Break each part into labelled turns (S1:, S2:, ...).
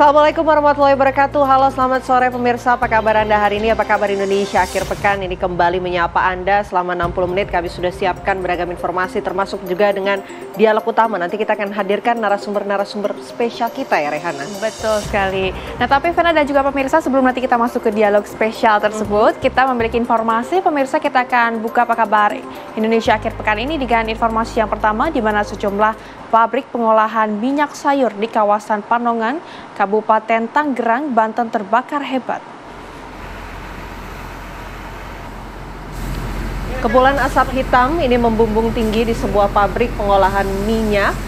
S1: Assalamualaikum warahmatullahi wabarakatuh. Halo, selamat sore pemirsa. Apa kabar Anda hari ini? Apa kabar Indonesia? Akhir pekan ini kembali menyapa Anda selama 60 menit. Kami sudah siapkan beragam informasi termasuk juga dengan dialog utama. Nanti kita akan hadirkan narasumber-narasumber spesial kita ya, Rehana.
S2: Betul sekali. Nah, tapi Vena dan juga pemirsa, sebelum nanti kita masuk ke dialog spesial tersebut, kita memiliki informasi. Pemirsa, kita akan buka apa kabar Indonesia akhir pekan ini dengan informasi yang pertama, di mana sejumlah pabrik pengolahan minyak sayur di kawasan Panongan, Kabupaten Tangerang, Banten terbakar hebat.
S1: Kepulan asap hitam ini membumbung tinggi di sebuah pabrik pengolahan minyak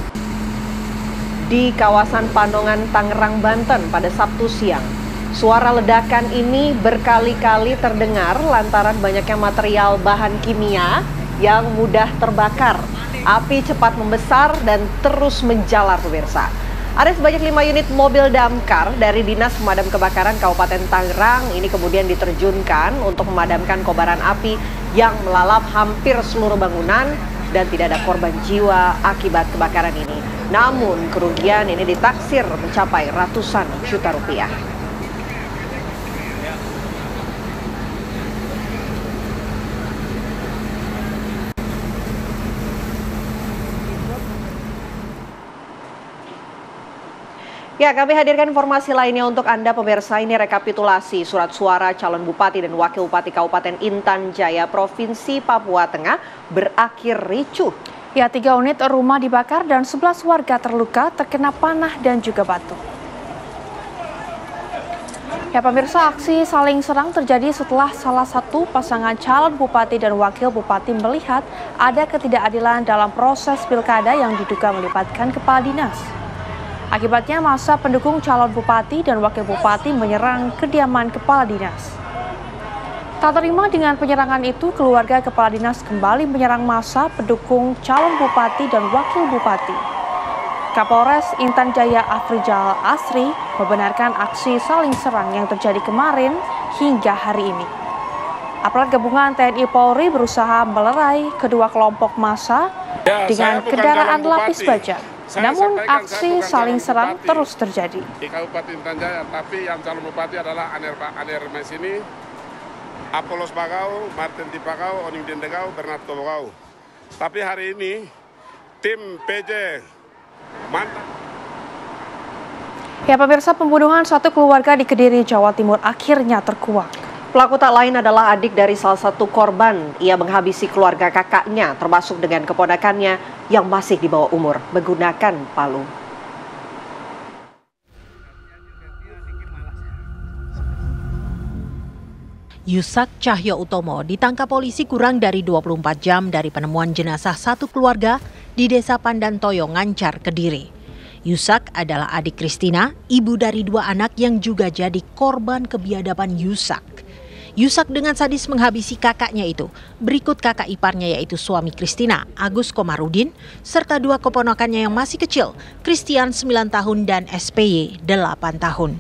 S1: di kawasan Panongan, Tangerang, Banten pada Sabtu siang. Suara ledakan ini berkali-kali terdengar lantaran banyaknya material bahan kimia yang mudah terbakar. Api cepat membesar dan terus menjalar pemirsa. Ada sebanyak 5 unit mobil damkar dari Dinas Pemadam Kebakaran Kabupaten Tangerang ini kemudian diterjunkan untuk memadamkan kobaran api yang melalap hampir seluruh bangunan dan tidak ada korban jiwa akibat kebakaran ini. Namun kerugian ini ditaksir mencapai ratusan juta rupiah. Ya, kami hadirkan informasi lainnya untuk Anda pemirsa. Ini rekapitulasi surat suara calon bupati dan wakil bupati Kabupaten Intan Jaya, Provinsi Papua Tengah berakhir ricuh.
S2: Ya, 3 unit rumah dibakar dan 11 warga terluka terkena panah dan juga batu. Ya, pemirsa, aksi saling serang terjadi setelah salah satu pasangan calon bupati dan wakil bupati melihat ada ketidakadilan dalam proses pilkada yang diduga melibatkan kepala dinas. Akibatnya massa pendukung calon bupati dan wakil bupati menyerang kediaman kepala dinas. Tak terima dengan penyerangan itu, keluarga kepala dinas kembali menyerang massa pendukung calon bupati dan wakil bupati. Kapolres Intan Jaya Afrizal Asri membenarkan aksi saling serang yang terjadi kemarin hingga hari ini. Aparat gabungan TNI Polri berusaha melerai kedua kelompok massa dengan kendaraan lapis baja. Namun aksi saling serang terus terjadi.
S3: Di Kabupaten Intan Jaya, tapi yang calon bupati adalah Aner Mesini, Apolos Bagau, Martin Tipakau, Oning Dendegau, Bernard Tobogau. Tapi hari ini tim PJ mantap.
S2: Ya, pemirsa, pembunuhan satu keluarga di Kediri, Jawa Timur akhirnya terkuak.
S1: Pelaku tak lain adalah adik dari salah satu korban. Ia menghabisi keluarga kakaknya, termasuk dengan keponakannya yang masih di bawah umur, menggunakan palu.
S4: Yusak Cahyo Utomo ditangkap polisi kurang dari 24 jam dari penemuan jenazah satu keluarga di Desa Pandantoyo, Ngancar, Kediri. Yusak adalah adik Kristina, ibu dari 2 anak yang juga jadi korban kebiadaban Yusak. Yusak dengan sadis menghabisi kakaknya itu. Berikut kakak iparnya yaitu suami Kristina, Agus Komarudin, serta 2 keponakannya yang masih kecil, Christian 9 tahun dan SPY 8 tahun.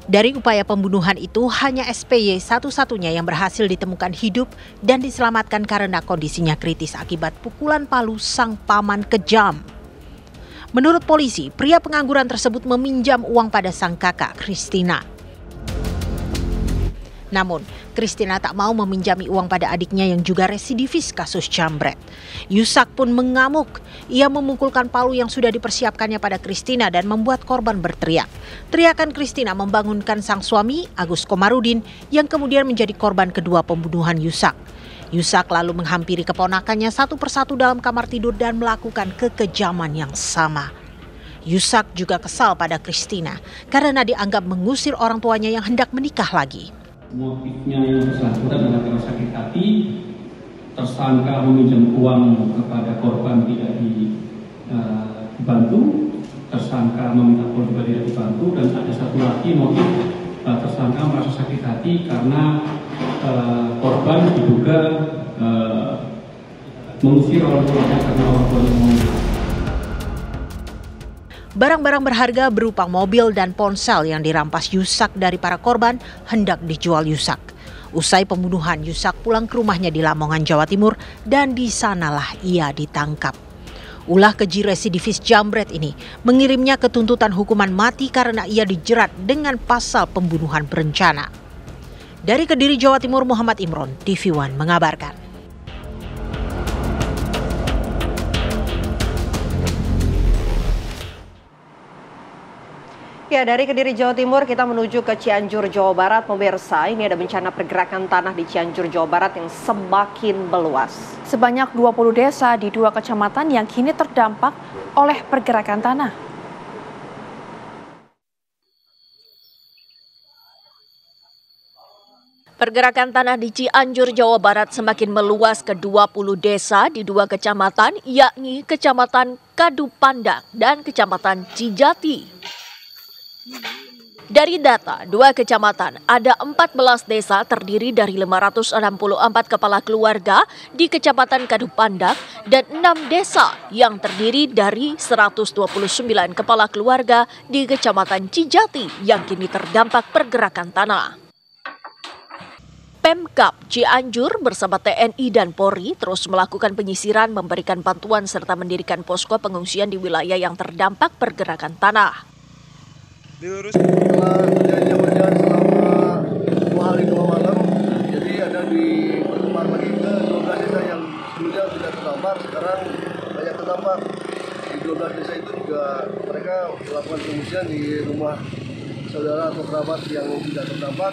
S4: Dari upaya pembunuhan itu, hanya SPY satu-satunya yang berhasil ditemukan hidup dan diselamatkan karena kondisinya kritis akibat pukulan palu sang paman kejam. Menurut polisi, pria pengangguran tersebut meminjam uang pada sang kakak, Kristina. Namun, Kristina tak mau meminjami uang pada adiknya yang juga residivis kasus jambret. Yusak pun mengamuk. Ia memukulkan palu yang sudah dipersiapkannya pada Kristina dan membuat korban berteriak. Teriakan Kristina membangunkan sang suami, Agus Komarudin, yang kemudian menjadi korban kedua pembunuhan Yusak. Yusak lalu menghampiri keponakannya satu persatu dalam kamar tidur dan melakukan kekejaman yang sama. Yusak juga kesal pada Kristina karena dianggap mengusir orang tuanya yang hendak menikah lagi.
S5: Motifnya yang bersangkutan adalah sakit hati, tersangka meminjam uang kepada korban tidak dibantu, tersangka meminta uang juga tidak dibantu, dan ada satu lagi motif tersangka merasa sakit hati karena korban diduga mengusir orang tuanya karena orang tuanya mau.
S4: Barang-barang berharga berupa mobil dan ponsel yang dirampas Yusak dari para korban hendak dijual Yusak. Usai pembunuhan, Yusak pulang ke rumahnya di Lamongan, Jawa Timur, dan di sanalah ia ditangkap. Ulah keji residivis jambret ini mengirimnya ke tuntutan hukuman mati karena ia dijerat dengan pasal pembunuhan berencana. Dari Kediri, Jawa Timur, Muhammad Imron, TV One mengabarkan.
S1: Ya, dari Kediri, Jawa Timur kita menuju ke Cianjur, Jawa Barat. Pemirsa, ini ada bencana pergerakan tanah di Cianjur, Jawa Barat yang semakin meluas.
S2: Sebanyak 20 desa di 2 kecamatan yang kini terdampak oleh pergerakan tanah.
S6: Pergerakan tanah di Cianjur, Jawa Barat semakin meluas ke 20 desa di 2 kecamatan, yakni Kecamatan Kadupandang dan Kecamatan Cijati. Dari data 2 kecamatan, ada 14 desa terdiri dari 564 kepala keluarga di Kecamatan Kadupandang dan 6 desa yang terdiri dari 129 kepala keluarga di Kecamatan Cijati yang kini terdampak pergerakan tanah. Pemkab Cianjur bersama TNI dan Polri terus melakukan penyisiran, memberikan bantuan serta mendirikan posko pengungsian di wilayah yang terdampak pergerakan tanah.
S7: Setelah terjadinya hujan selama 2 hari 2 malam, jadi ada di perkembangan lagi ke 12 desa yang sebelumnya tidak terdampak, sekarang banyak terdampak. Di 12 desa itu juga mereka melakukan pengungsian di rumah saudara atau kerabat yang tidak terdampak.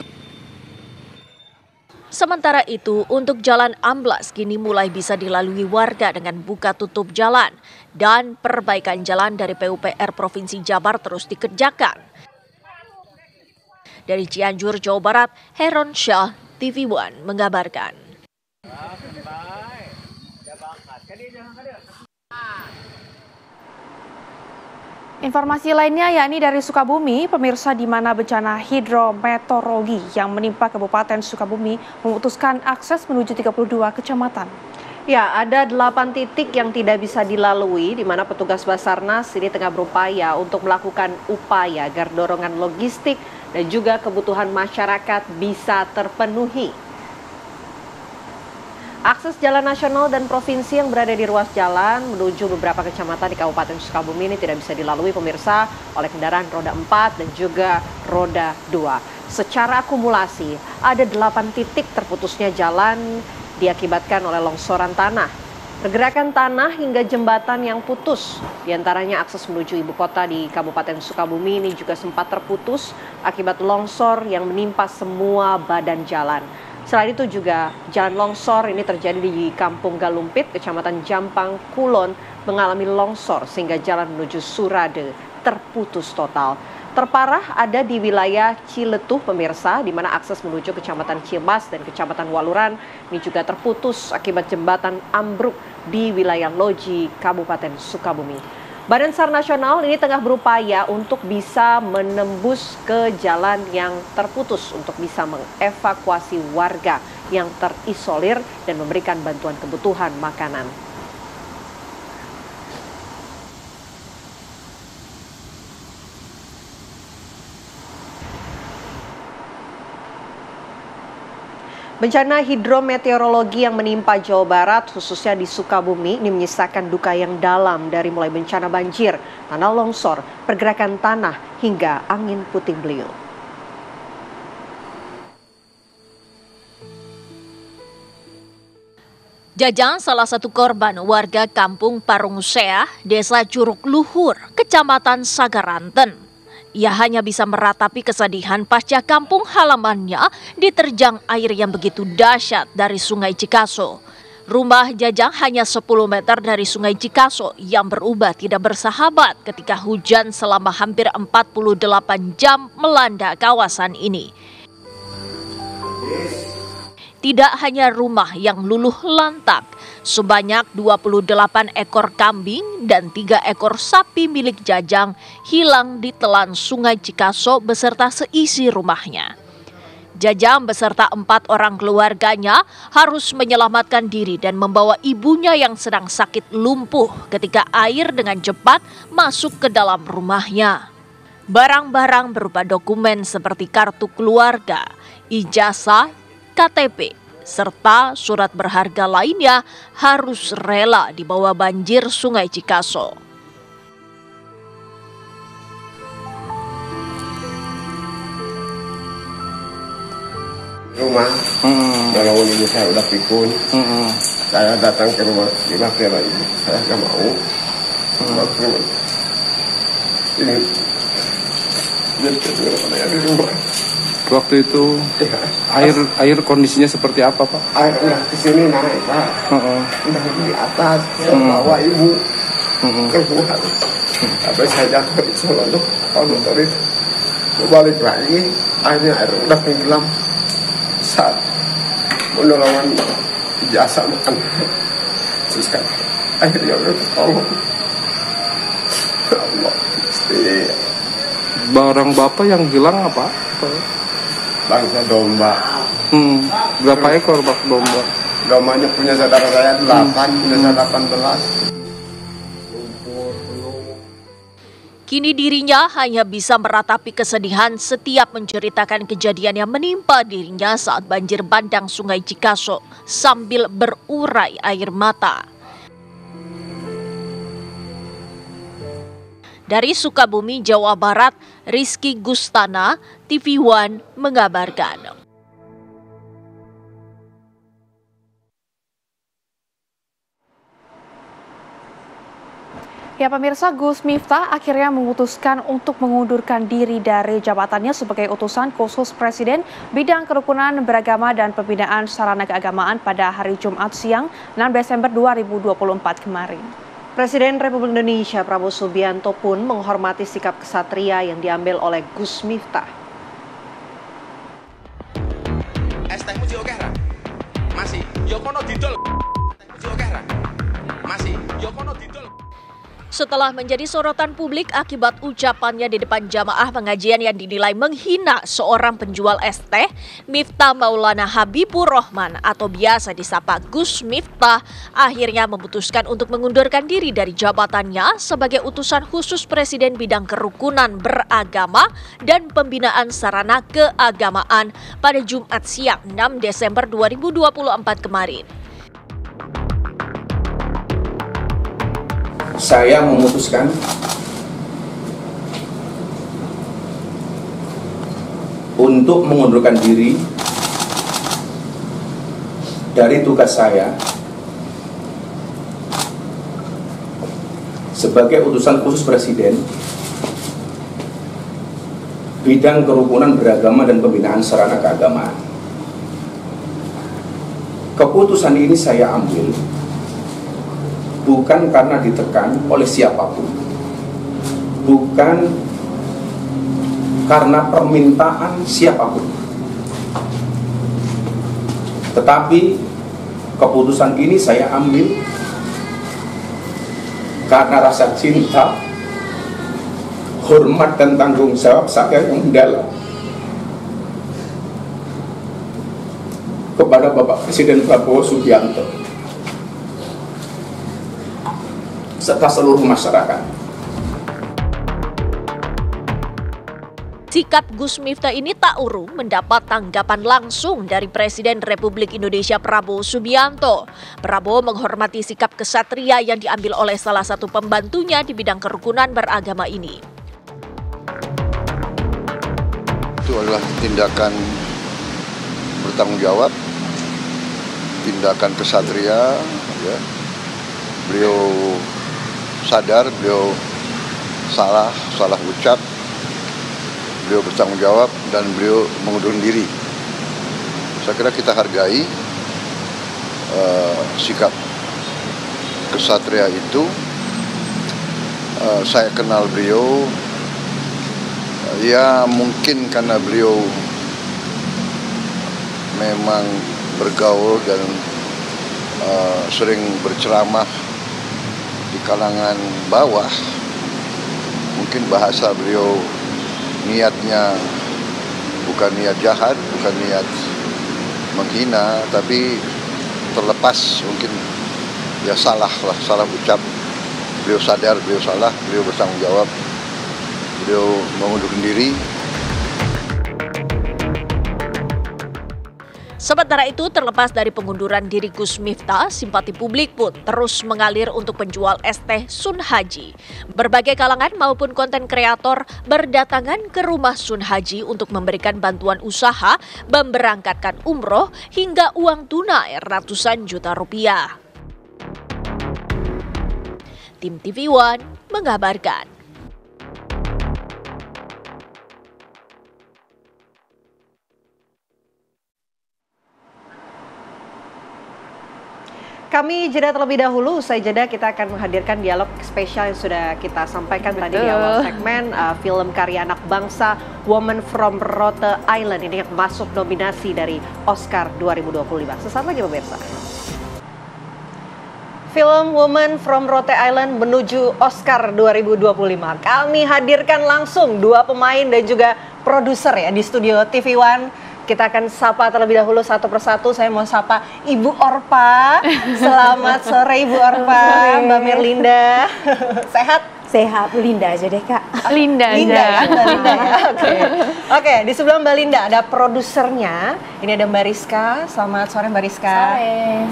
S6: Sementara itu, untuk jalan amblas kini mulai bisa dilalui warga dengan buka tutup jalan dan perbaikan jalan dari PUPR Provinsi Jabar terus dikerjakan. Dari Cianjur, Jawa Barat, Heron Shah, TV One mengabarkan.
S2: Informasi lainnya yakni dari Sukabumi, pemirsa, di mana bencana hidrometeorologi yang menimpa Kabupaten Sukabumi memutuskan akses menuju 32 kecamatan.
S1: Ya, ada 8 titik yang tidak bisa dilalui, di mana petugas Basarnas ini tengah berupaya untuk melakukan upaya agar dorongan logistik dan juga kebutuhan masyarakat bisa terpenuhi. Akses jalan nasional dan provinsi yang berada di ruas jalan menuju beberapa kecamatan di Kabupaten Sukabumi ini tidak bisa dilalui, pemirsa, oleh kendaraan roda 4 dan juga roda 2. Secara akumulasi, ada 8 titik terputusnya jalan diakibatkan oleh longsoran tanah. Pergerakan tanah hingga jembatan yang putus, diantaranya akses menuju ibu kota di Kabupaten Sukabumi ini juga sempat terputus akibat longsor yang menimpa semua badan jalan. Selain itu juga jalan longsor ini terjadi di Kampung Galumpit, Kecamatan Jampang, Kulon, mengalami longsor sehingga jalan menuju Surade terputus total. Terparah ada di wilayah Ciletuh, pemirsa, di mana akses menuju Kecamatan Cimas dan Kecamatan Waluran ini juga terputus akibat jembatan ambruk di wilayah Loji, Kabupaten Sukabumi. Badan SAR Nasional ini tengah berupaya untuk bisa menembus ke jalan yang terputus untuk bisa mengevakuasi warga yang terisolir dan memberikan bantuan kebutuhan makanan. Bencana hidrometeorologi yang menimpa Jawa Barat, khususnya di Sukabumi, ini menyisakan duka yang dalam dari mulai bencana banjir, tanah longsor, pergerakan tanah, hingga angin puting beliung.
S6: Jajang, salah satu korban warga Kampung Parungsea, Desa Curug Luhur, Kecamatan Sagaranten. Ia hanya bisa meratapi kesedihan pasca kampung halamannya diterjang air yang begitu dahsyat dari Sungai Cikaso. Rumah Jajang hanya 10 meter dari Sungai Cikaso yang berubah tidak bersahabat ketika hujan selama hampir 48 jam melanda kawasan ini. Tidak hanya rumah yang luluh lantak, sebanyak 28 ekor kambing dan 3 ekor sapi milik Jajang hilang di telan Sungai Cikaso beserta seisi rumahnya. Jajang beserta 4 orang keluarganya harus menyelamatkan diri dan membawa ibunya yang sedang sakit lumpuh ketika air dengan cepat masuk ke dalam rumahnya. Barang-barang berupa dokumen seperti kartu keluarga, ijazah, KTP, serta surat berharga lainnya harus rela dibawa banjir Sungai Cikaso.
S3: Rumah, kalau ini saya udah pikun, saya datang ke rumah, dipakai lagi, saya nggak mau. Ini, di rumah.
S8: Waktu itu air kondisinya seperti apa, Pak?
S3: Air udah di sini naik, Pak. Udah di atas, bawa ibu keluar. Sampai saya jatuh di Solo, kalau motor itu balik lagi, airnya udah tenggelam. Saat menolongan jasa makan, terus kan akhirnya udah tolong. Allah, pasti.
S8: Barang Bapak yang hilang apa?
S3: Bangsa domba.
S8: Berapa ekor Pak domba?
S3: Dombanya punya saudara saya 8, punya saya 18.
S6: Kini dirinya hanya bisa meratapi kesedihan setiap menceritakan kejadian yang menimpa dirinya saat banjir bandang Sungai Cikaso sambil berurai air mata. Dari Sukabumi, Jawa Barat, Rizky Gustana, TV One mengabarkan.
S2: Ya pemirsa, Gus Miftah akhirnya memutuskan untuk mengundurkan diri dari jabatannya sebagai utusan khusus Presiden bidang kerukunan beragama dan pembinaan sarana keagamaan pada hari Jumat siang 6 Desember 2024 kemarin.
S1: Presiden Republik Indonesia Prabowo Subianto pun menghormati sikap kesatria yang diambil oleh Gus Miftah.
S9: Estehmu sih oke ra? Masih, yo kono didol. Estehmu sih oke ra? Masih, yo kono didol.
S6: Setelah menjadi sorotan publik akibat ucapannya di depan jamaah pengajian yang dinilai menghina seorang penjual es teh, Miftah Maulana Habibur Rahman atau biasa disapa Gus Miftah akhirnya memutuskan untuk mengundurkan diri dari jabatannya sebagai utusan khusus Presiden bidang kerukunan beragama dan pembinaan sarana keagamaan pada Jumat siang 6 Desember 2024 kemarin.
S10: Saya memutuskan untuk mengundurkan diri dari tugas saya sebagai utusan khusus Presiden bidang kerukunan beragama dan pembinaan sarana keagamaan. Keputusan ini saya ambil bukan karena ditekan oleh siapapun, bukan karena permintaan siapapun, tetapi keputusan ini saya ambil karena rasa cinta, hormat dan tanggung jawab saya yang mendalam kepada Bapak Presiden Prabowo Subianto serta seluruh masyarakat.
S6: Sikap Gus Miftah ini tak urung mendapat tanggapan langsung dari Presiden Republik Indonesia Prabowo Subianto. Prabowo menghormati sikap kesatria yang diambil oleh salah satu pembantunya di bidang kerukunan beragama ini.
S11: Itu adalah tindakan bertanggung jawab, tindakan kesatria, ya. Beliau sadar, beliau salah ucap, beliau bertanggung jawab dan beliau mengundurkan diri. Saya kira kita hargai sikap kesatria itu. Saya kenal beliau, ya mungkin karena beliau memang bergaul dan sering berceramah di kalangan bawah, mungkin bahasa beliau niatnya bukan niat jahat, bukan niat menghina, tapi terlepas mungkin ya salah ucap. Beliau sadar, beliau salah, beliau bertanggung jawab, beliau mengundurkan diri.
S6: Sementara itu, terlepas dari pengunduran diri Gus Miftah, simpati publik pun terus mengalir untuk penjual es teh Sun Haji. Berbagai kalangan maupun konten kreator berdatangan ke rumah Sun Haji untuk memberikan bantuan usaha, memberangkatkan umroh hingga uang tunai ratusan juta rupiah. Tim TV One mengabarkan.
S1: Kami jeda terlebih dahulu, usai jeda kita akan menghadirkan dialog spesial yang sudah kita sampaikan tadi di awal segmen, film karya anak bangsa Woman from Rote Island ini yang masuk nominasi dari Oscar 2025. Sesaat lagi pemirsa. Film Woman from Rote Island menuju Oscar 2025. Kami hadirkan langsung dua pemain dan juga produser ya di studio TV One. Kita akan sapa terlebih dahulu satu persatu. Saya mau sapa Ibu Orpa. Selamat sore Ibu Orpa, Mbak Merlinda. Sehat?
S12: Sehat, Linda aja deh Kak.
S1: Linda ya, Mbak Linda ya. Oke, di sebelah Mbak Linda ada produsernya. Ini ada Mbak Rizka. Selamat sore Mbak Rizka.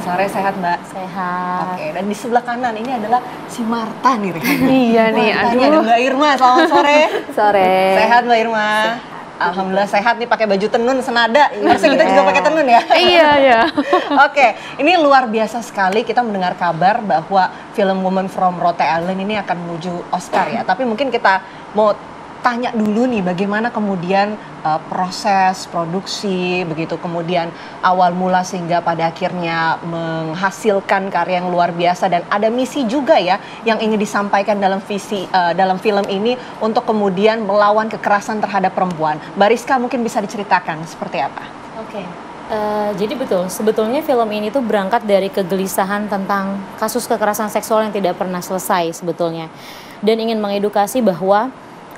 S1: Sore sehat Mbak.
S12: Sehat.
S1: Oke, dan di sebelah kanan ini adalah si Marta nih.
S2: Iya nih, aduh.
S1: Ada Mbak Irma. Selamat sore.
S12: Sore.
S1: Sehat Mbak Irma. Alhamdulillah sehat nih, pakai baju tenun senada. Masa kita juga pakai tenun ya?
S2: Iya.
S1: Oke, ini luar biasa sekali kita mendengar kabar bahwa film Woman from Rote Island ini akan menuju Oscar ya. Tapi mungkin kita mau tanya dulu nih bagaimana kemudian proses produksi, begitu kemudian awal mula sehingga pada akhirnya menghasilkan karya yang luar biasa, dan ada misi juga ya yang ingin disampaikan dalam dalam film ini untuk kemudian melawan kekerasan terhadap perempuan. Mbak Rizka mungkin bisa diceritakan seperti apa?
S12: Oke. Jadi betul, sebetulnya film ini tuh berangkat dari kegelisahan tentang kasus kekerasan seksual yang tidak pernah selesai sebetulnya, dan ingin mengedukasi bahwa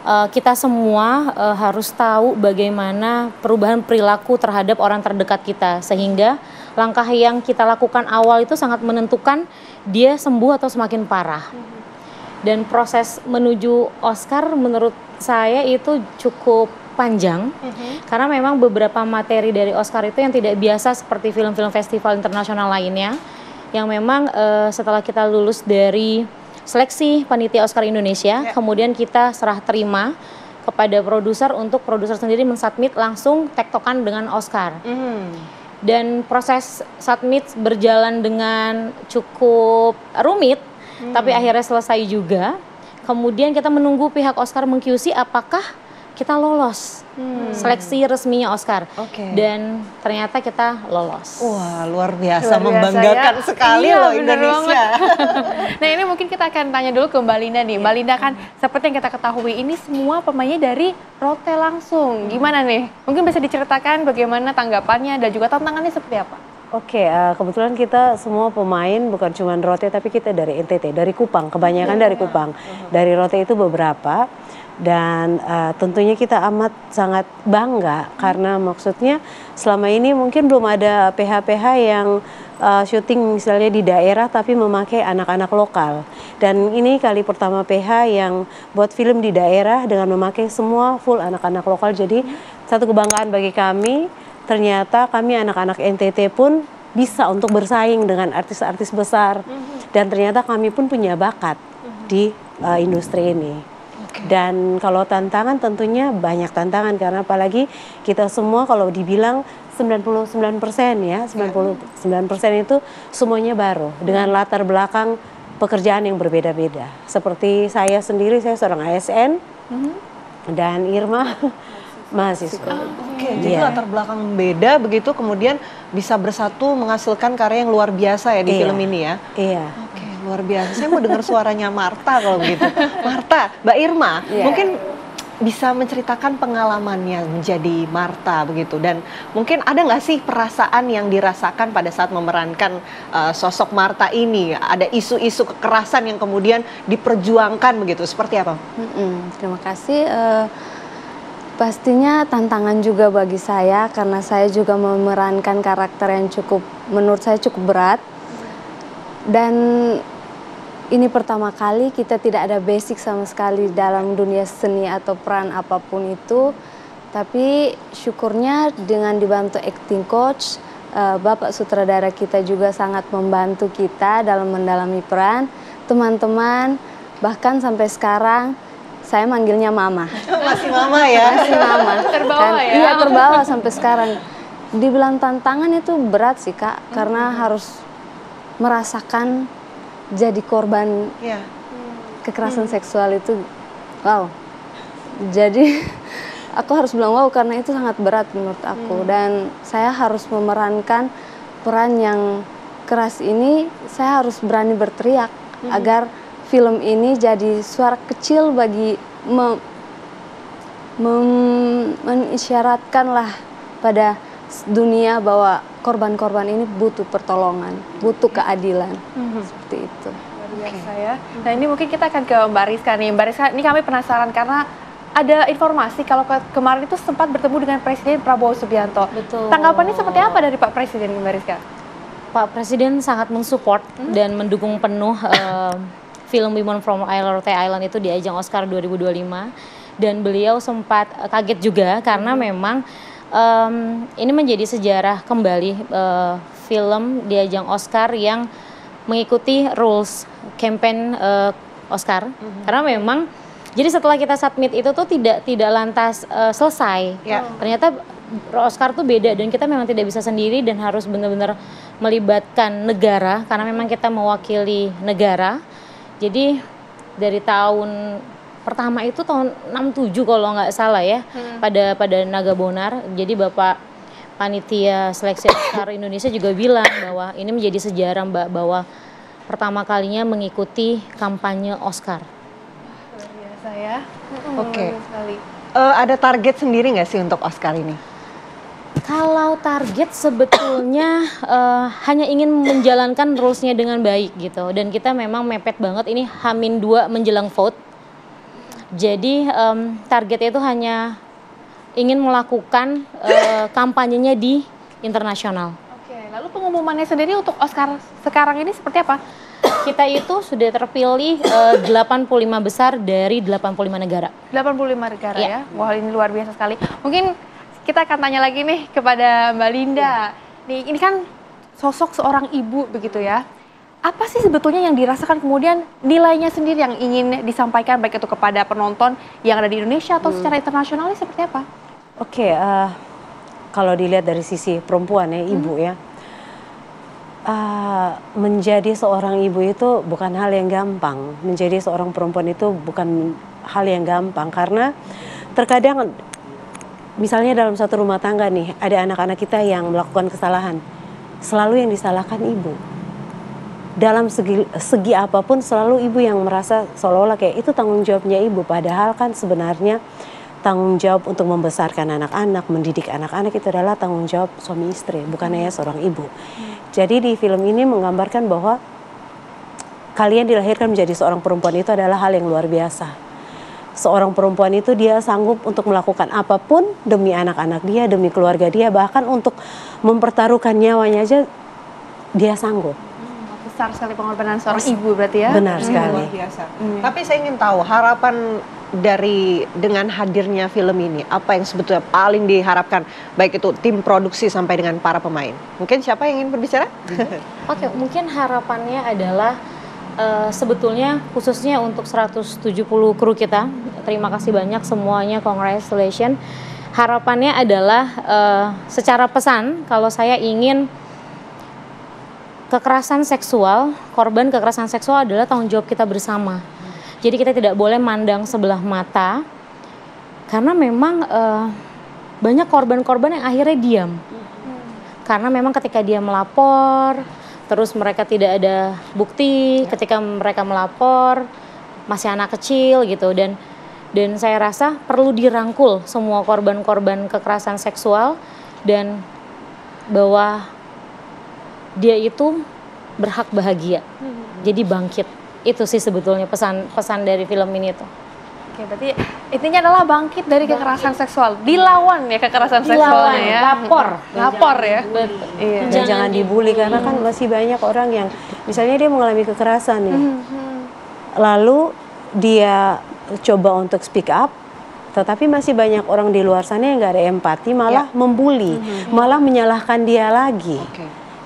S12: kita semua harus tahu bagaimana perubahan perilaku terhadap orang terdekat kita, sehingga langkah yang kita lakukan awal itu sangat menentukan dia sembuh atau semakin parah. Dan proses menuju Oscar menurut saya itu cukup panjang, karena memang beberapa materi dari Oscar itu yang tidak biasa seperti film-film festival internasional lainnya, yang memang setelah kita lulus dari seleksi panitia Oscar Indonesia, kemudian kita serah terima kepada produser untuk produser sendiri mensubmit langsung tektokan dengan Oscar. Dan proses submit berjalan dengan cukup rumit, tapi akhirnya selesai juga. Kemudian kita menunggu pihak Oscar meng-QC apakah kita lolos seleksi resminya Oscar, dan ternyata kita lolos.
S1: Wah, luar biasa membanggakan ya. Sekali loh Indonesia.
S2: Nah, ini mungkin kita akan tanya dulu ke Mbak Linda nih. Mbak Linda kan seperti yang kita ketahui ini semua pemainnya dari Rote langsung. Gimana nih? Mungkin bisa diceritakan bagaimana tanggapannya dan juga tantangannya seperti apa?
S13: Oke, kebetulan kita semua pemain bukan cuma Rote, tapi kita dari NTT, dari Kupang, kebanyakan dari Kupang. Dari Rote itu beberapa. Dan tentunya kita amat sangat bangga karena maksudnya selama ini mungkin belum ada PH-PH yang syuting misalnya di daerah tapi memakai anak-anak lokal. Dan ini kali pertama PH yang buat film di daerah dengan memakai semua full anak-anak lokal. Jadi satu kebanggaan bagi kami, ternyata kami anak-anak NTT pun bisa untuk bersaing dengan artis-artis besar. Dan ternyata kami pun punya bakat di industri ini. Dan kalau tantangan tentunya banyak tantangan, karena apalagi kita semua kalau dibilang 99% ya, 99% itu semuanya baru dengan latar belakang pekerjaan yang berbeda-beda. Seperti saya sendiri, saya seorang ASN dan Irma mahasiswa.
S1: Jadi latar belakang beda begitu kemudian bisa bersatu menghasilkan karya yang luar biasa ya di film ini ya.
S13: Iya.
S1: Luar biasa. Saya mau dengar suaranya Marta kalau begitu. Marta, Mbak Irma, mungkin bisa menceritakan pengalamannya menjadi Marta begitu, dan mungkin ada nggak sih perasaan yang dirasakan pada saat memerankan sosok Marta ini? Ada isu-isu kekerasan yang kemudian diperjuangkan begitu, seperti apa?
S12: Terima kasih. Pastinya tantangan juga bagi saya karena saya juga memerankan karakter yang menurut saya cukup berat. Dan ini pertama kali kita tidak ada basic sama sekali dalam dunia seni atau peran apapun itu. Tapi syukurnya dengan dibantu acting coach,
S14: Bapak sutradara kita juga sangat membantu kita dalam mendalami peran. Teman-teman, bahkan sampai sekarang saya manggilnya Mama.
S1: Masih Mama ya?
S14: Masih Mama.
S2: Terbawa ya?
S14: Iya, terbawa sampai sekarang. Dibilang tantangan itu berat sih Kak, karena harus merasakan jadi korban kekerasan seksual itu, wow. Jadi aku harus bilang wow karena itu sangat berat menurut aku. Dan saya harus memerankan peran yang keras ini, saya harus berani berteriak agar film ini jadi suara kecil bagi mengisyaratkanlah pada dunia bahwa korban-korban ini butuh pertolongan, butuh keadilan, seperti itu.
S2: Luar biasa ya. Nah ini mungkin kita akan ke Mbak Rizka nih. Mbak Rizka, ini kami penasaran karena ada informasi kalau kemarin itu sempat bertemu dengan Presiden Prabowo Subianto.
S12: Betul.
S2: Tanggapannya seperti apa dari Pak Presiden, Mbak Rizka?
S12: Pak Presiden sangat mensupport dan mendukung penuh film Women from Rote Island itu di ajang Oscar 2025. Dan beliau sempat kaget juga karena memang ini menjadi sejarah kembali film di ajang Oscar yang mengikuti rules campaign Oscar. Karena memang jadi setelah kita submit itu tuh tidak lantas selesai. Ternyata Oscar tuh beda dan kita memang tidak bisa sendiri dan harus benar-benar melibatkan negara karena memang kita mewakili negara. Jadi dari tahun pertama itu tahun 67 kalau nggak salah ya, pada Naga Bonar. Jadi Bapak Panitia Seleksi Oscar Indonesia juga bilang bahwa ini menjadi sejarah Mbak, bahwa pertama kalinya mengikuti kampanye Oscar.
S2: Luar biasa ya.
S1: Oke. Ada target sendiri nggak sih untuk Oscar ini?
S12: Kalau target sebetulnya hanya ingin menjalankan rules-nya dengan baik gitu. Dan kita memang mepet banget, ini H-2 menjelang vote. Jadi targetnya itu hanya ingin melakukan kampanyenya di internasional.
S2: Oke, lalu pengumumannya sendiri untuk Oscar sekarang ini seperti apa?
S12: Kita itu sudah terpilih 85 besar dari 85 negara.
S2: 85 negara ya? Wah ini luar biasa sekali. Mungkin kita akan tanya lagi nih kepada Mbak Linda. Nih, ini kan sosok seorang ibu begitu ya. Apa sih sebetulnya yang dirasakan kemudian nilainya sendiri yang ingin disampaikan baik itu kepada penonton yang ada di Indonesia atau secara internasional ini seperti apa?
S13: Oke, kalau dilihat dari sisi perempuan ya, ibu ya, menjadi seorang ibu itu bukan hal yang gampang. Menjadi seorang perempuan itu bukan hal yang gampang karena terkadang misalnya dalam satu rumah tangga nih ada anak-anak kita yang melakukan kesalahan, selalu yang disalahkan ibu. Dalam segi apapun selalu ibu yang merasa seolah-olah kayak itu tanggung jawabnya ibu. Padahal kan sebenarnya tanggung jawab untuk membesarkan anak-anak, mendidik anak-anak itu adalah tanggung jawab suami istri, bukan hanya seorang ibu. Jadi di film ini menggambarkan bahwa kalian dilahirkan menjadi seorang perempuan itu adalah hal yang luar biasa. Seorang perempuan itu dia sanggup untuk melakukan apapun demi anak-anak dia, demi keluarga dia, bahkan untuk mempertaruhkan nyawanya aja dia sanggup.
S2: Besar sekali pengorbanan seorang ibu berarti ya?
S13: Benar sekali.
S1: Luar biasa. Tapi saya ingin tahu harapan dengan hadirnya film ini, apa yang sebetulnya paling diharapkan baik itu tim produksi sampai dengan para pemain. Mungkin siapa yang ingin berbicara?
S12: Oke, mungkin harapannya adalah sebetulnya khususnya untuk 170 kru kita. Terima kasih banyak semuanya, congratulations. Harapannya adalah secara pesan kalau saya ingin kekerasan seksual, korban kekerasan seksual adalah tanggung jawab kita bersama. Jadi kita tidak boleh mandang sebelah mata, karena memang banyak korban-korban yang akhirnya diam. Karena memang ketika dia melapor, terus mereka tidak ada bukti, ketika mereka melapor, masih anak kecil gitu. Dan saya rasa perlu dirangkul semua korban-korban kekerasan seksual, dan bahwa dia itu berhak bahagia, jadi bangkit. Itu sih sebetulnya pesan dari film ini tuh.
S2: Oke, berarti intinya adalah bangkit dari kekerasan seksual, dilawan ya kekerasan seksualnya ya. Lapor ya.
S13: Iya. Dan jangan dibully karena kan masih banyak orang yang misalnya dia mengalami kekerasan nih, lalu dia coba untuk speak up, Tetapi masih banyak orang di luar sana yang nggak ada empati, malah membuli, malah menyalahkan dia lagi.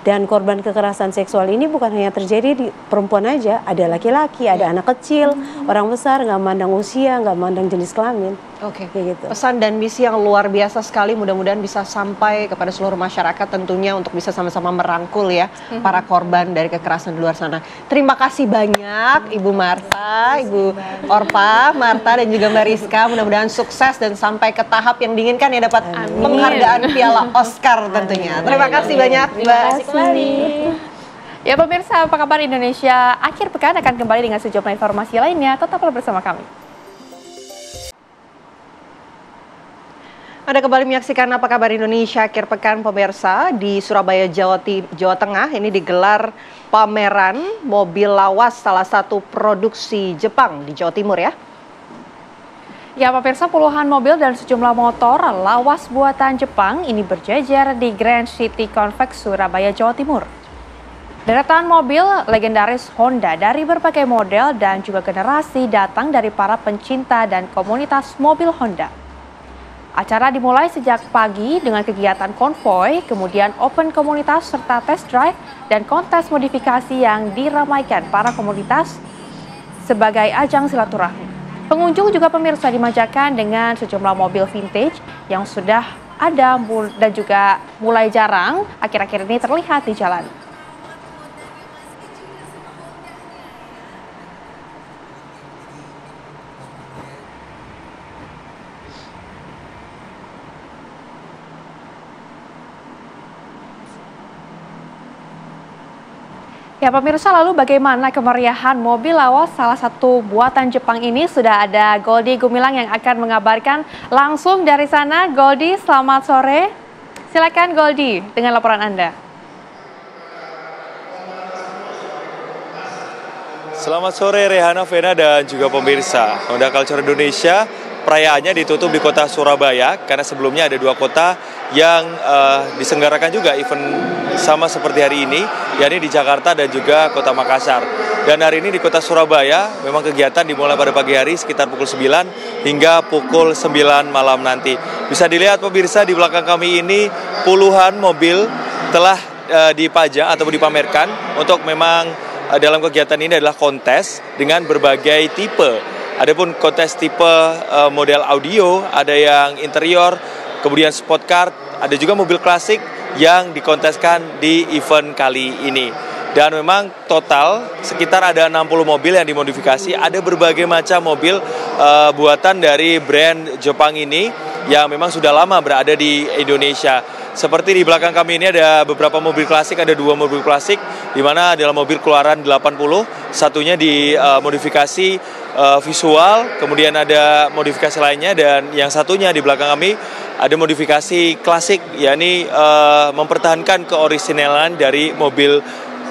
S13: Dan korban kekerasan seksual ini bukan hanya terjadi di perempuan aja, ada laki-laki, ada anak kecil, orang besar, nggak mandang usia, nggak mandang jenis kelamin. Gitu.
S1: Pesan dan misi yang luar biasa sekali, mudah-mudahan bisa sampai kepada seluruh masyarakat tentunya untuk bisa sama-sama merangkul ya para korban dari kekerasan di luar sana. Terima kasih banyak Ibu Marta, Ibu Orpa, Marta dan juga Mbak Rizka. Mudah-mudahan sukses dan sampai ke tahap yang diinginkan ya, dapat penghargaan Piala Oscar tentunya. Terima kasih banyak Mbak.
S2: Ya pemirsa, apa kabar Indonesia? Akhir pekan akan kembali dengan sejumlah informasi lainnya. Tetaplah bersama kami.
S1: Anda kembali menyaksikan Apa Kabar Indonesia akhir pekan pemirsa. Di Surabaya, Jawa Tengah ini digelar pameran mobil lawas salah satu produksi Jepang di Jawa Timur ya.
S2: Ya pemirsa, puluhan mobil dan sejumlah motor lawas buatan Jepang ini berjejer di Grand City Convex Surabaya, Jawa Timur. Deretan mobil legendaris Honda dari berbagai model dan juga generasi datang dari para pencinta dan komunitas mobil Honda. Acara dimulai sejak pagi dengan kegiatan konvoy, kemudian open komunitas serta test drive dan kontes modifikasi yang diramaikan para komunitas sebagai ajang silaturahmi. Pengunjung juga pemirsa dimanjakan dengan sejumlah mobil vintage yang sudah ada dan juga mulai jarang akhir-akhir ini terlihat di jalan. Ya pemirsa, lalu bagaimana kemeriahan mobil lawas salah satu buatan Jepang ini? Sudah ada Goldi Gumilang yang akan mengabarkan langsung dari sana. Goldi, selamat sore. Silakan Goldi dengan laporan Anda.
S15: Selamat sore Rehana, Vena dan juga pemirsa. Honda Culture Indonesia perayaannya ditutup di kota Surabaya karena sebelumnya ada dua kota yang diselenggarakan juga event sama seperti hari ini, yakni di Jakarta dan juga kota Makassar. Dan hari ini di kota Surabaya memang kegiatan dimulai pada pagi hari sekitar pukul 9 hingga pukul 9 malam nanti. Bisa dilihat pemirsa di belakang kami ini puluhan mobil telah dipajang atau dipamerkan untuk memang dalam kegiatan ini adalah kontes dengan berbagai tipe. Adapun kontes tipe model audio, ada yang interior, kemudian sport car, ada juga mobil klasik yang dikonteskan di event kali ini. Dan memang total sekitar ada 60 mobil yang dimodifikasi, ada berbagai macam mobil buatan dari brand Jepang ini yang memang sudah lama berada di Indonesia. Seperti di belakang kami ini ada beberapa mobil klasik, ada dua mobil klasik, di mana adalah mobil keluaran 80, satunya dimodifikasi visual, kemudian ada modifikasi lainnya, dan yang satunya di belakang kami ada modifikasi klasik, yakni mempertahankan keoriginalan dari mobil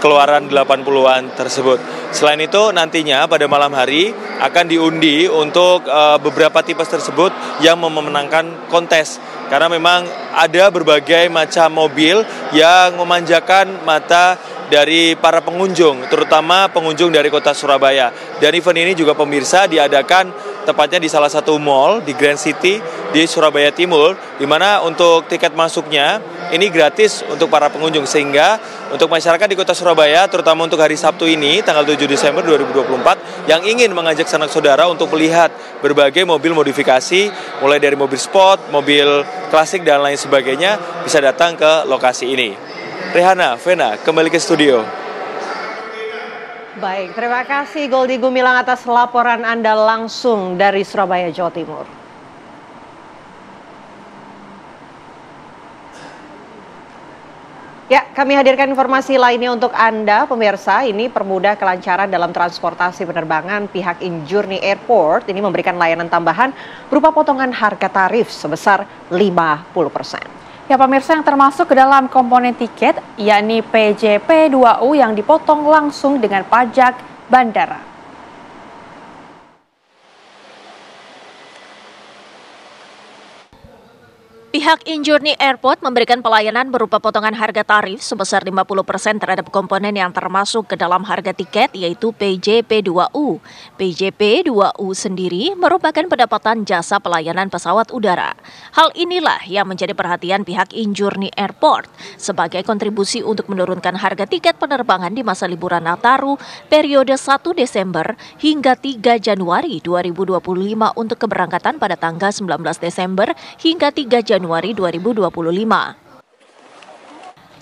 S15: keluaran 80-an tersebut. Selain itu nantinya pada malam hari akan diundi untuk beberapa tipe tersebut yang memenangkan kontes. Karena memang ada berbagai macam mobil yang memanjakan mata dari para pengunjung, terutama pengunjung dari kota Surabaya. Dan event ini juga pemirsa diadakan tepatnya di salah satu mall di Grand City di Surabaya Timur, di mana untuk tiket masuknya ini gratis untuk para pengunjung, sehingga untuk masyarakat di kota Surabaya, terutama untuk hari Sabtu ini, tanggal 7 Desember 2024, yang ingin mengajak sanak saudara untuk melihat berbagai mobil modifikasi, mulai dari mobil sport, mobil klasik, dan lain sebagainya, bisa datang ke lokasi ini. Rehana, Vena, kembali ke studio.
S1: Baik, terima kasih Goldi Gumilang atas laporan Anda langsung dari Surabaya, Jawa Timur. Ya, kami hadirkan informasi lainnya untuk Anda, pemirsa. Ini permudah kelancaran dalam transportasi penerbangan. Pihak Injourney Airport ini memberikan layanan tambahan berupa potongan harga tarif sebesar 50%.
S2: Ya pemirsa, yang termasuk ke dalam komponen tiket, yakni PJP2U yang dipotong langsung dengan pajak bandara.
S6: Pihak Injourney Airport memberikan pelayanan berupa potongan harga tarif sebesar 50% terhadap komponen yang termasuk ke dalam harga tiket, yaitu PJP2U. PJP2U sendiri merupakan pendapatan jasa pelayanan pesawat udara. Hal inilah yang menjadi perhatian pihak Injourney Airport sebagai kontribusi untuk menurunkan harga tiket penerbangan di masa liburan Nataru periode 1 Desember hingga 3 Januari 2025 untuk keberangkatan pada tanggal 19 Desember hingga 3 Januari 2025.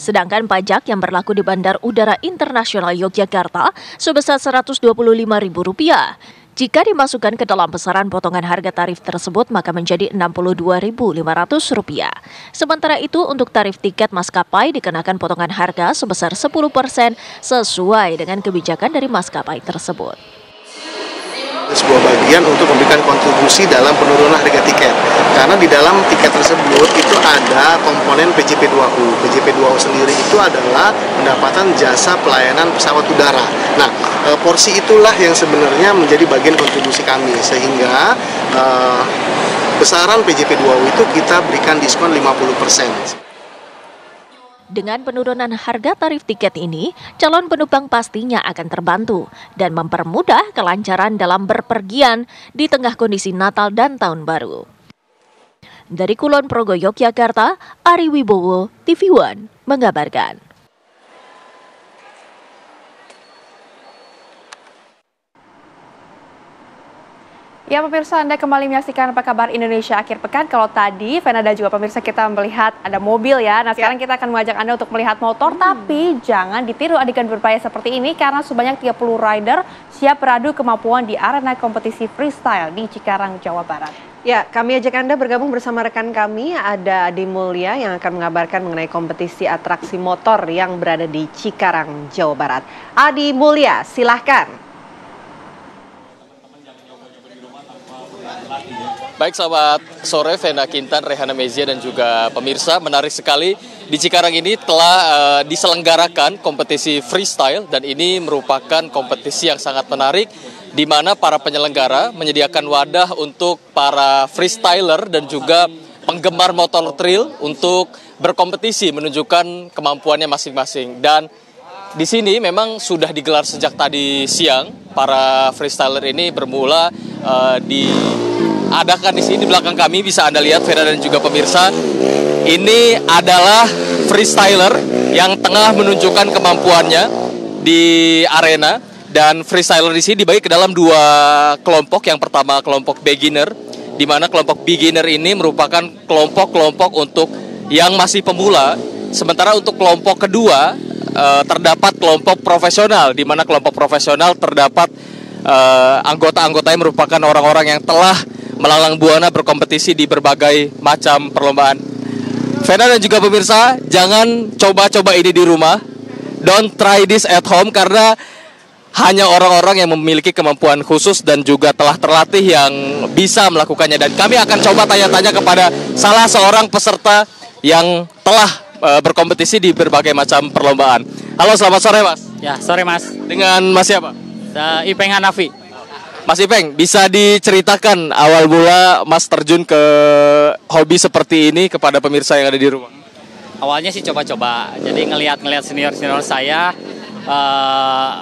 S6: Sedangkan pajak yang berlaku di Bandar Udara Internasional Yogyakarta sebesar Rp125.000. Jika dimasukkan ke dalam besaran potongan harga tarif tersebut, maka menjadi Rp62.500. Sementara itu, untuk tarif tiket maskapai dikenakan potongan harga sebesar 10% sesuai dengan kebijakan dari maskapai tersebut.
S16: Sebuah bagian untuk memberikan kontribusi dalam penurunan harga tiket, karena di dalam tiket tersebut itu ada komponen PJP2U. PJP2U sendiri itu adalah pendapatan jasa pelayanan pesawat udara. Nah, porsi itulah yang sebenarnya menjadi bagian kontribusi kami, sehingga besaran PJP2U itu kita berikan diskon 50%.
S6: Dengan penurunan harga tarif tiket ini, calon penumpang pastinya akan terbantu dan mempermudah kelancaran dalam berpergian di tengah kondisi Natal dan Tahun Baru. Dari Kulon Progo, Yogyakarta, Ari Wibowo, TV One, mengabarkan.
S2: Ya pemirsa, Anda kembali menyaksikan Apa Kabar Indonesia akhir pekan. Kalau tadi, Vena dan juga pemirsa kita melihat ada mobil ya. Nah sekarang kita akan mengajak Anda untuk melihat motor, tapi jangan ditiru adegan berbahaya seperti ini karena sebanyak 30 rider siap beradu kemampuan di arena kompetisi freestyle di Cikarang, Jawa Barat.
S1: Ya, kami ajak Anda bergabung bersama rekan kami, ada Adi Mulya yang akan mengabarkan mengenai kompetisi atraksi motor yang berada di Cikarang, Jawa Barat. Adi Mulya, silahkan.
S17: Baik, selamat sore Vena Kintan, Rehana Mezia dan juga pemirsa. Menarik sekali, di Cikarang ini telah diselenggarakan kompetisi freestyle dan ini merupakan kompetisi yang sangat menarik di mana para penyelenggara menyediakan wadah untuk para freestyler dan juga penggemar motor trail untuk berkompetisi menunjukkan kemampuannya masing-masing. Dan di sini memang sudah digelar sejak tadi siang. Para freestyler ini bermula diadakan di sini di belakang kami, bisa Anda lihat Vera dan juga pemirsa. Ini adalah freestyler yang tengah menunjukkan kemampuannya di arena, dan freestyler di sini dibagi ke dalam dua kelompok. Yang pertama kelompok beginner, di mana kelompok beginner ini merupakan kelompok-kelompok untuk yang masih pemula. Sementara untuk kelompok kedua terdapat kelompok profesional, di mana kelompok profesional terdapat anggota-anggotanya merupakan orang-orang yang telah melalang buana berkompetisi di berbagai macam perlombaan. Vena dan juga pemirsa, jangan coba-coba ini di rumah. Don't try this at home, karena hanya orang-orang yang memiliki kemampuan khusus dan juga telah terlatih yang bisa melakukannya. Dan kami akan coba tanya-tanya kepada salah seorang peserta yang telah berkompetisi di berbagai macam perlombaan. Halo, selamat sore Mas.
S18: Ya, sore Mas.
S17: Dengan Mas siapa?
S18: Ipeng Hanafi.
S17: Mas Ipeng, bisa diceritakan awal mula Mas terjun ke hobi seperti ini kepada pemirsa yang ada di rumah?
S18: Awalnya sih coba-coba, jadi ngelihat senior-senior saya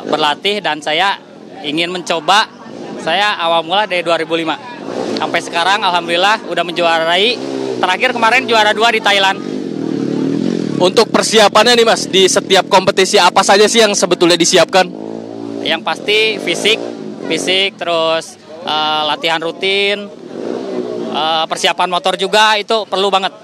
S18: berlatih dan saya ingin mencoba. Saya awal mula dari 2005 sampai sekarang alhamdulillah udah menjuarai. Terakhir kemarin juara 2 di Thailand.
S17: Untuk persiapannya nih Mas, di setiap kompetisi apa saja sih yang sebetulnya disiapkan?
S18: Yang pasti fisik terus latihan rutin, persiapan motor juga itu perlu banget.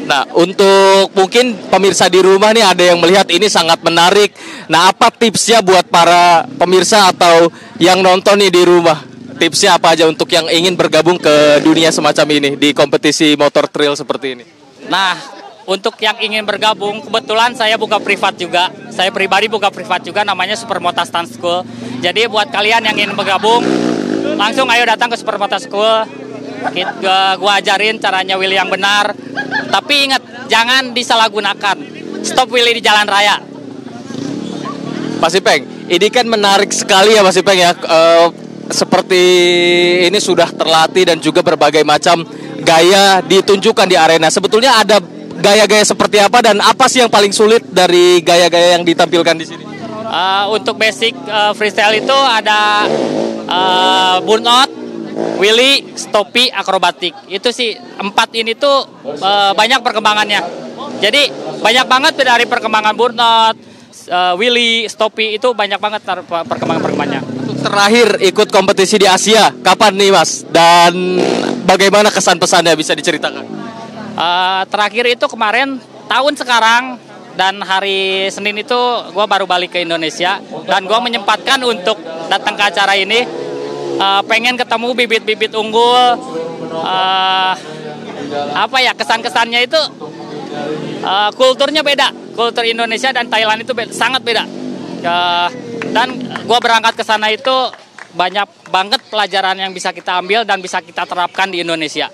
S17: Nah, untuk mungkin pemirsa di rumah nih ada yang melihat ini sangat menarik. Nah, apa tipsnya buat para pemirsa atau yang nonton nih di rumah? Tipsnya apa aja untuk yang ingin bergabung ke dunia semacam ini di kompetisi motor trail seperti ini?
S18: Nah, untuk yang ingin bergabung, kebetulan saya buka privat juga. Saya pribadi buka privat juga, namanya Supermota Stunt School. Jadi buat kalian yang ingin bergabung, langsung ayo datang ke Supermota School. Gua ajarin caranya wheelie yang benar. Tapi ingat, jangan disalahgunakan. Stop wheelie di jalan raya.
S17: Mas Ipeng, ini kan menarik sekali ya Mas Ipeng ya. Seperti ini sudah terlatih dan juga berbagai macam gaya ditunjukkan di arena. Sebetulnya ada gaya-gaya seperti apa dan apa sih yang paling sulit dari gaya-gaya yang ditampilkan di sini?
S18: Untuk basic freestyle itu ada burnout, wheelie, stoppie, akrobatik. Itu sih 4 ini tuh banyak perkembangannya. Jadi banyak banget dari perkembangan burnout, wheelie, stoppie itu banyak banget perkembangannya.
S17: Terakhir ikut kompetisi di Asia, kapan nih Mas? Dan bagaimana kesan-pesannya bisa diceritakan?
S18: Terakhir itu kemarin tahun sekarang dan hari Senin itu gue baru balik ke Indonesia dan gue menyempatkan untuk datang ke acara ini. Pengen ketemu bibit-bibit unggul. Kesan-kesannya itu kulturnya beda. Kultur Indonesia dan Thailand itu sangat beda. Dan gue berangkat ke sana itu banyak banget pelajaran yang bisa kita ambil dan bisa kita terapkan di Indonesia.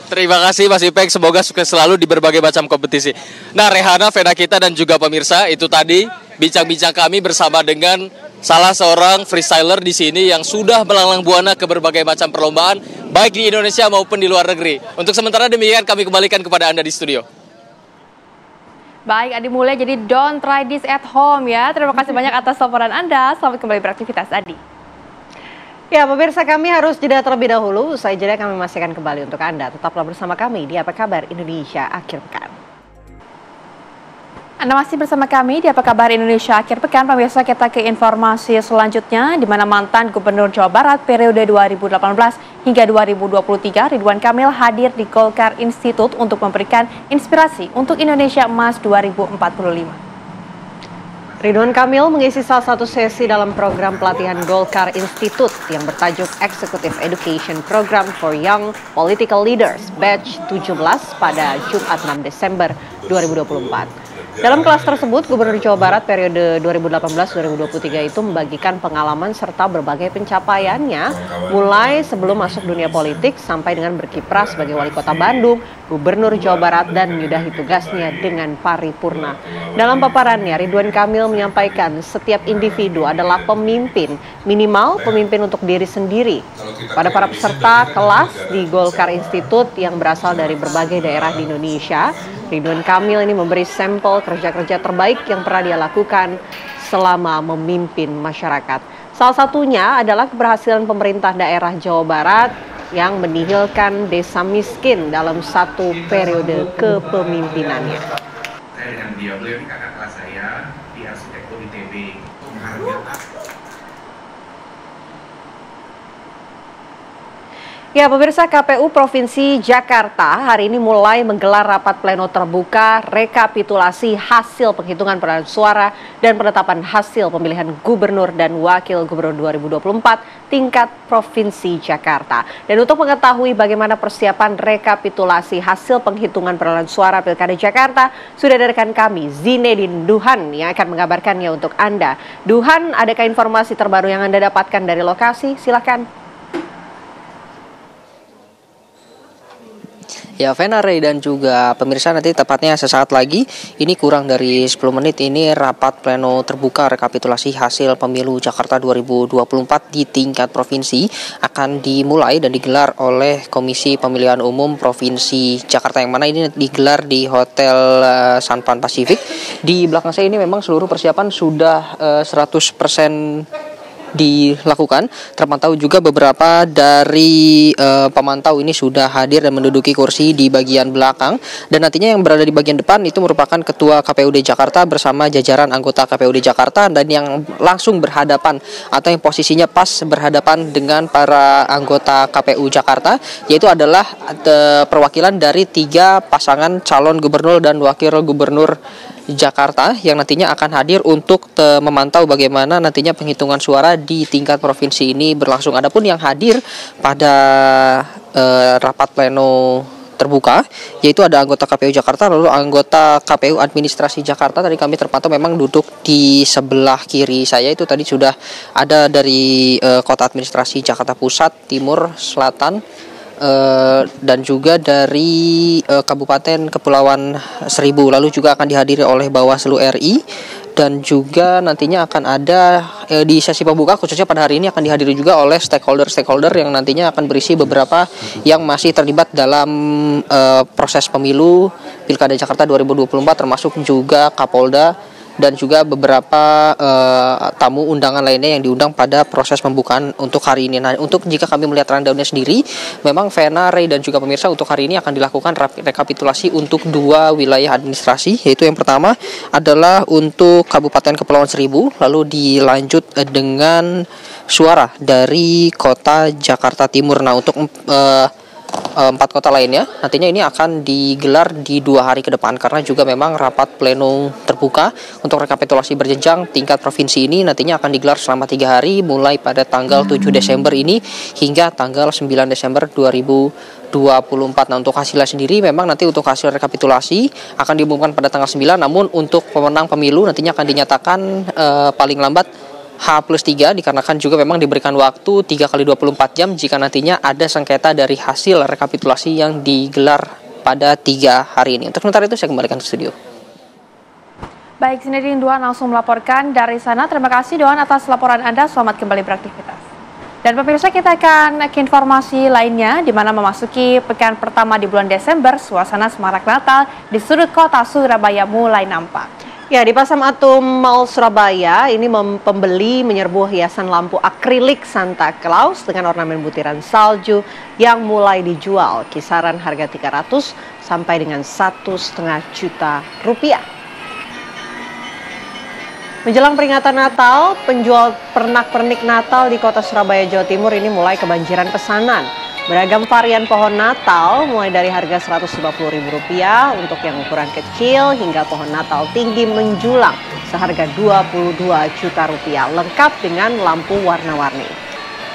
S17: Terima kasih Mas Ipek, semoga sukses selalu di berbagai macam kompetisi. Nah, Rehana, Vena kita dan juga pemirsa, itu tadi bincang-bincang kami bersama dengan salah seorang freestyler di sini yang sudah melanglang buana ke berbagai macam perlombaan, baik di Indonesia maupun di luar negeri. Untuk sementara demikian kami kembalikan kepada Anda di studio.
S2: Baik, Adi Mulya, jadi don't try this at home ya. Terima kasih banyak atas laporan Anda. Selamat kembali beraktivitas, Adi.
S1: Ya, pemirsa, kami harus jeda terlebih dahulu. Usai jeda kami memastikan kembali untuk Anda. Tetaplah bersama kami di Apa Kabar Indonesia Akhir Pekan.
S2: Anda masih bersama kami di Apa Kabar Indonesia Akhir Pekan. Pemirsa, kita ke informasi selanjutnya, di mana mantan Gubernur Jawa Barat periode 2018 hingga 2023, Ridwan Kamil hadir di Golkar Institute untuk memberikan inspirasi untuk Indonesia Emas 2045.
S1: Ridwan Kamil mengisi salah satu sesi dalam program pelatihan Golkar Institute yang bertajuk Executive Education Program for Young Political Leaders Batch 17 pada Jumat 6 Desember 2024. Dalam kelas tersebut, Gubernur Jawa Barat periode 2018-2023 itu membagikan pengalaman serta berbagai pencapaiannya, mulai sebelum masuk dunia politik sampai dengan berkiprah sebagai Wali Kota Bandung, Gubernur Jawa Barat, dan menyudahi tugasnya dengan paripurna. Dalam paparannya, Ridwan Kamil menyampaikan setiap individu adalah pemimpin, minimal pemimpin untuk diri sendiri. Pada para peserta kelas di Golkar Institute yang berasal dari berbagai daerah di Indonesia, Ridwan Kamil ini memberi sampel kerja-kerja terbaik yang pernah dia lakukan selama memimpin masyarakat. Salah satunya adalah keberhasilan pemerintah daerah Jawa Barat yang menihilkan desa miskin dalam satu periode kepemimpinannya.
S19: Saya dengan beliau ini kakak kelas saya di arsitektur ITB.
S1: Ya, pemirsa, KPU Provinsi Jakarta hari ini mulai menggelar rapat pleno terbuka rekapitulasi hasil penghitungan perolehan suara dan penetapan hasil pemilihan gubernur dan wakil gubernur 2024 tingkat Provinsi Jakarta. Dan untuk mengetahui bagaimana persiapan rekapitulasi hasil penghitungan perolehan suara Pilkada Jakarta, sudah ada rekan kami Zinedine Duhan yang akan mengabarkannya untuk Anda. Duhan, adakah informasi terbaru yang Anda dapatkan dari lokasi? Silakan.
S20: Ya, Vena, Ray, dan juga pemirsa, nanti tepatnya sesaat lagi, ini kurang dari 10 menit, ini rapat pleno terbuka rekapitulasi hasil pemilu Jakarta 2024 di tingkat provinsi akan dimulai dan digelar oleh Komisi Pemilihan Umum Provinsi Jakarta, yang mana ini digelar di Hotel Sanpan Pacific. Di belakang saya ini memang seluruh persiapan sudah 100% dilakukan. Terpantau juga beberapa dari pemantau ini sudah hadir dan menduduki kursi di bagian belakang, dan nantinya yang berada di bagian depan itu merupakan Ketua KPUD Jakarta bersama jajaran anggota KPUD Jakarta, dan yang langsung berhadapan atau yang posisinya pas berhadapan dengan para anggota KPU Jakarta, yaitu adalah perwakilan dari 3 pasangan calon gubernur dan wakil gubernur Jakarta yang nantinya akan hadir untuk memantau bagaimana nantinya penghitungan suara di tingkat provinsi ini berlangsung. Adapun yang hadir pada rapat pleno terbuka yaitu ada anggota KPU Jakarta, lalu anggota KPU Administrasi Jakarta. Tadi kami terpantau memang duduk di sebelah kiri saya, itu tadi sudah ada dari Kota Administrasi Jakarta Pusat, Timur, Selatan, dan juga dari Kabupaten Kepulauan Seribu. Lalu juga akan dihadiri oleh Bawaslu RI dan juga nantinya akan ada di sesi pembuka khususnya pada hari ini akan dihadiri juga oleh stakeholder yang nantinya akan berisi beberapa yang masih terlibat dalam proses pemilu Pilkada Jakarta 2024 termasuk juga Kapolda dan juga beberapa tamu undangan lainnya yang diundang pada proses pembukaan untuk hari ini. Nah, untuk jika kami melihat rundown-nya sendiri, memang Vena, Ray, dan juga pemirsa untuk hari ini akan dilakukan rekapitulasi untuk 2 wilayah administrasi, yaitu yang pertama adalah untuk Kabupaten Kepulauan Seribu, lalu dilanjut dengan suara dari Kota Jakarta Timur. Nah, untuk 4 kota lainnya nantinya ini akan digelar di 2 hari ke depan karena juga memang rapat pleno terbuka untuk rekapitulasi berjenjang tingkat provinsi ini nantinya akan digelar selama 3 hari mulai pada tanggal 7 Desember ini hingga tanggal 9 Desember 2024. Nah, untuk hasilnya sendiri memang nanti untuk hasil rekapitulasi akan diumumkan pada tanggal 9, namun untuk pemenang pemilu nantinya akan dinyatakan paling lambat H+3 dikarenakan juga memang diberikan waktu 3 kali 24 jam jika nantinya ada sengketa dari hasil rekapitulasi yang digelar pada 3 hari ini. Untuk sementara itu saya kembalikan ke studio.
S2: Baik, Zinedine Duan langsung melaporkan dari sana. Terima kasih Duan atas laporan Anda. Selamat kembali beraktivitas. Dan pemirsa, kita akan ke informasi lainnya di mana memasuki pekan pertama di bulan Desember, suasana semarak Natal di sudut kota Surabaya mulai nampak.
S1: Ya, di Pasar Atom Mall Surabaya, ini pembeli menyerbu hiasan lampu akrilik Santa Claus dengan ornamen butiran salju yang mulai dijual kisaran harga 300 sampai dengan 1,5 juta rupiah. Menjelang peringatan Natal, penjual pernak-pernik Natal di kota Surabaya, Jawa Timur ini mulai kebanjiran pesanan. Beragam varian pohon Natal mulai dari harga Rp150.000 untuk yang ukuran kecil hingga pohon Natal tinggi menjulang seharga Rp22 juta lengkap dengan lampu warna-warni.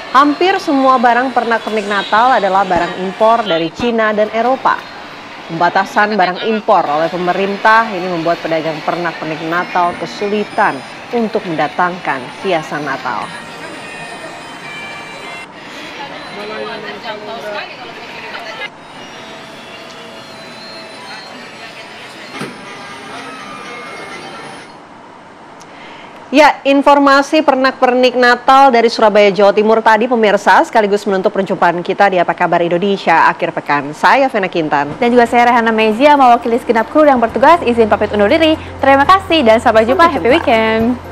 S1: Hampir semua barang pernak-pernik Natal adalah barang impor dari Cina dan Eropa. Pembatasan barang impor oleh pemerintah ini membuat pedagang pernak-pernik Natal kesulitan untuk mendatangkan hiasan Natal. Ya, informasi pernak-pernik Natal dari Surabaya, Jawa Timur tadi pemirsa sekaligus menutup perjumpaan kita di Apa Kabar Indonesia akhir pekan. Saya Vena Kintan.
S2: Dan juga saya Rehana Mezia mewakili segenap kru yang bertugas izin pamit undur diri. Terima kasih dan sampai jumpa. Happy weekend.